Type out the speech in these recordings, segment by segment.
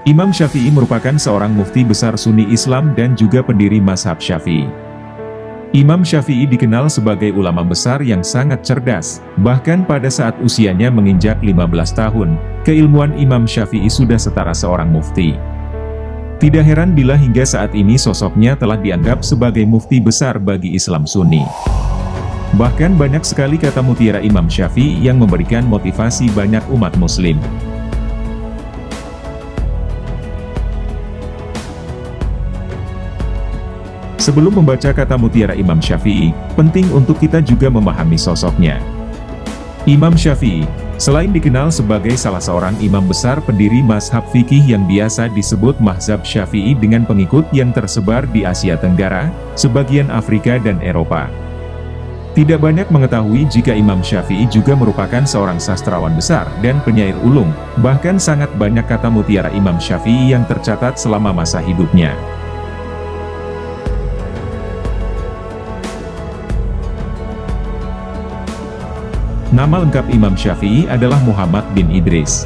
Imam Syafi'i merupakan seorang mufti besar Sunni Islam dan juga pendiri mazhab Syafi'i. Imam Syafi'i dikenal sebagai ulama besar yang sangat cerdas, bahkan pada saat usianya menginjak 15 tahun, keilmuan Imam Syafi'i sudah setara seorang mufti. Tidak heran bila hingga saat ini sosoknya telah dianggap sebagai mufti besar bagi Islam Sunni. Bahkan banyak sekali kata mutiara Imam Syafi'i yang memberikan motivasi banyak umat muslim. Sebelum membaca kata mutiara Imam Syafi'i, penting untuk kita juga memahami sosoknya. Imam Syafi'i, selain dikenal sebagai salah seorang imam besar pendiri mazhab fikih yang biasa disebut mazhab Syafi'i dengan pengikut yang tersebar di Asia Tenggara, sebagian Afrika dan Eropa. Tidak banyak mengetahui jika Imam Syafi'i juga merupakan seorang sastrawan besar dan penyair ulung, bahkan sangat banyak kata mutiara Imam Syafi'i yang tercatat selama masa hidupnya. Nama lengkap Imam Syafi'i adalah Muhammad bin Idris.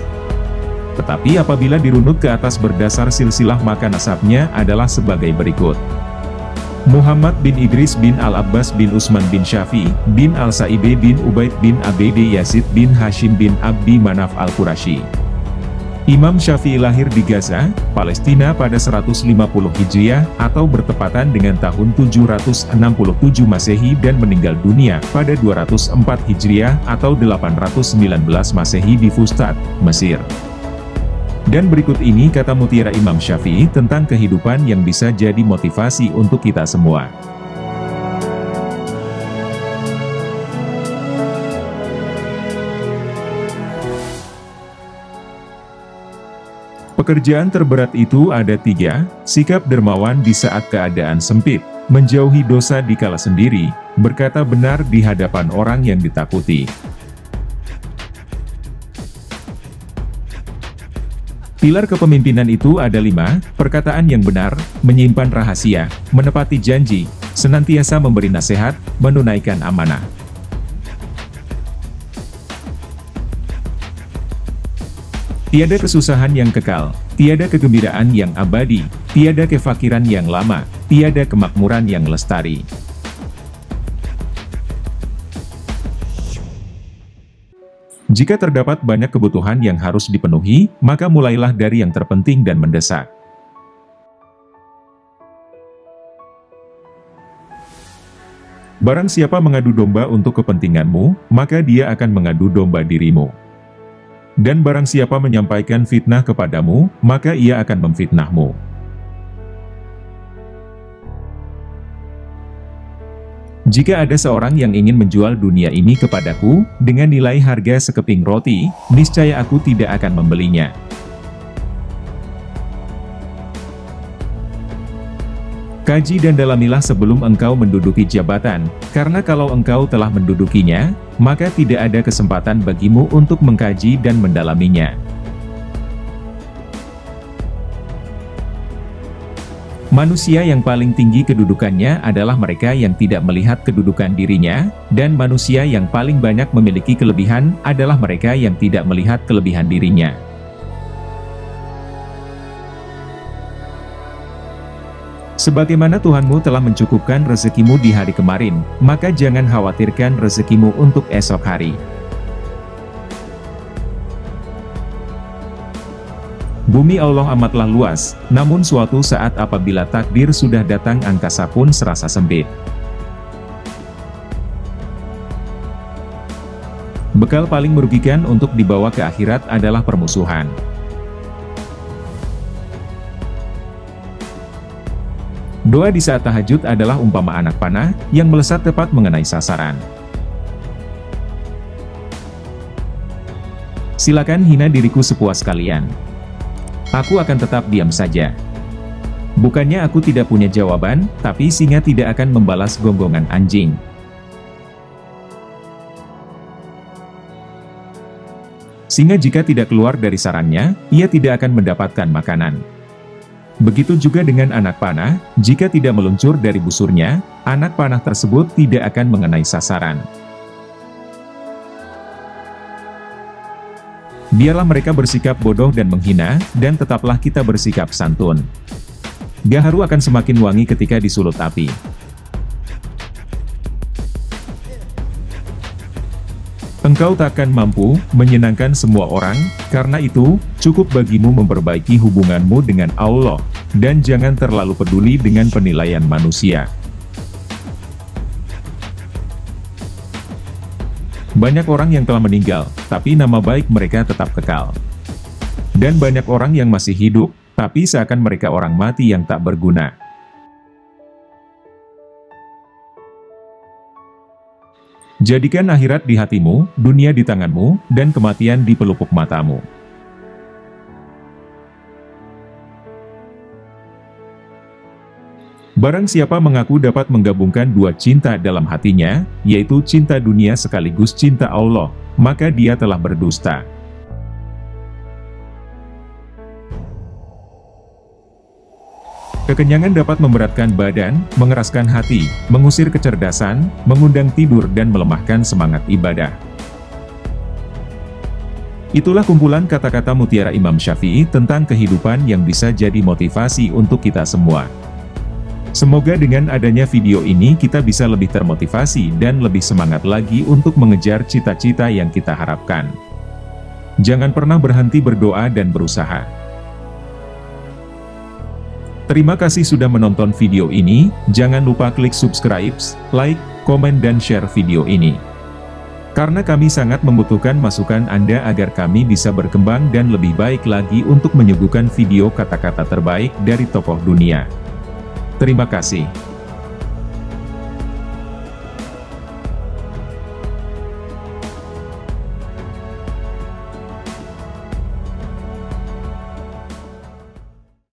Tetapi apabila dirunut ke atas berdasar silsilah maka nasabnya adalah sebagai berikut. Muhammad bin Idris bin Al-Abbas bin Utsman bin Syafi'i, bin Al-Sa'ibeh bin Ubaid bin Abd Yazid bin Hashim bin Abdi Manaf Al-Qurashi. Imam Syafi'i lahir di Gaza, Palestina pada 150 Hijriah atau bertepatan dengan tahun 767 Masehi dan meninggal dunia pada 204 Hijriah atau 819 Masehi di Fustat, Mesir. Dan berikut ini kata mutiara Imam Syafi'i tentang kehidupan yang bisa jadi motivasi untuk kita semua. Pekerjaan terberat itu ada 3, sikap dermawan di saat keadaan sempit, menjauhi dosa dikala sendiri, berkata benar di hadapan orang yang ditakuti. Pilar kepemimpinan itu ada 5, perkataan yang benar, menyimpan rahasia, menepati janji, senantiasa memberi nasihat, menunaikan amanah. Tiada kesusahan yang kekal, tiada kegembiraan yang abadi, tiada kefakiran yang lama, tiada kemakmuran yang lestari. Jika terdapat banyak kebutuhan yang harus dipenuhi, maka mulailah dari yang terpenting dan mendesak. Barang siapa mengadu domba untuk kepentinganmu, maka dia akan mengadu domba dirimu. Dan barang siapa menyampaikan fitnah kepadamu, maka ia akan memfitnahmu. Jika ada seorang yang ingin menjual dunia ini kepadaku, dengan nilai harga sekeping roti, niscaya aku tidak akan membelinya. Kaji dan dalamilah sebelum engkau menduduki jabatan, karena kalau engkau telah mendudukinya, maka tidak ada kesempatan bagimu untuk mengkaji dan mendalaminya. Manusia yang paling tinggi kedudukannya adalah mereka yang tidak melihat kedudukan dirinya, dan manusia yang paling banyak memiliki kelebihan adalah mereka yang tidak melihat kelebihan dirinya. Sebagaimana Tuhanmu telah mencukupkan rezekimu di hari kemarin, maka jangan khawatirkan rezekimu untuk esok hari. Bumi Allah amatlah luas, namun suatu saat apabila takdir sudah datang angkasa pun serasa sempit. Bekal paling merugikan untuk dibawa ke akhirat adalah permusuhan. Doa di saat tahajud adalah umpama anak panah, yang melesat tepat mengenai sasaran. Silakan hina diriku sepuas kalian. Aku akan tetap diam saja. Bukannya aku tidak punya jawaban, tapi singa tidak akan membalas gonggongan anjing. Singa jika tidak keluar dari sarangnya, ia tidak akan mendapatkan makanan. Begitu juga dengan anak panah, jika tidak meluncur dari busurnya, anak panah tersebut tidak akan mengenai sasaran. Biarlah mereka bersikap bodoh dan menghina, dan tetaplah kita bersikap santun. Gaharu akan semakin wangi ketika disulut api. Engkau takkan mampu menyenangkan semua orang, karena itu, cukup bagimu memperbaiki hubunganmu dengan Allah, dan jangan terlalu peduli dengan penilaian manusia. Banyak orang yang telah meninggal, tapi nama baik mereka tetap kekal. Dan banyak orang yang masih hidup, tapi seakan mereka orang mati yang tak berguna. Jadikan akhirat di hatimu, dunia di tanganmu, dan kematian di pelupuk matamu. Barang siapa mengaku dapat menggabungkan dua cinta dalam hatinya, yaitu cinta dunia sekaligus cinta Allah, maka dia telah berdusta. Kekenyangan dapat memberatkan badan, mengeraskan hati, mengusir kecerdasan, mengundang tidur dan melemahkan semangat ibadah. Itulah kumpulan kata-kata mutiara Imam Syafi'i tentang kehidupan yang bisa jadi motivasi untuk kita semua. Semoga dengan adanya video ini kita bisa lebih termotivasi dan lebih semangat lagi untuk mengejar cita-cita yang kita harapkan. Jangan pernah berhenti berdoa dan berusaha. Terima kasih sudah menonton video ini, jangan lupa klik subscribe, like, komen dan share video ini. Karena kami sangat membutuhkan masukan Anda agar kami bisa berkembang dan lebih baik lagi untuk menyuguhkan video kata-kata terbaik dari tokoh dunia. Terima kasih.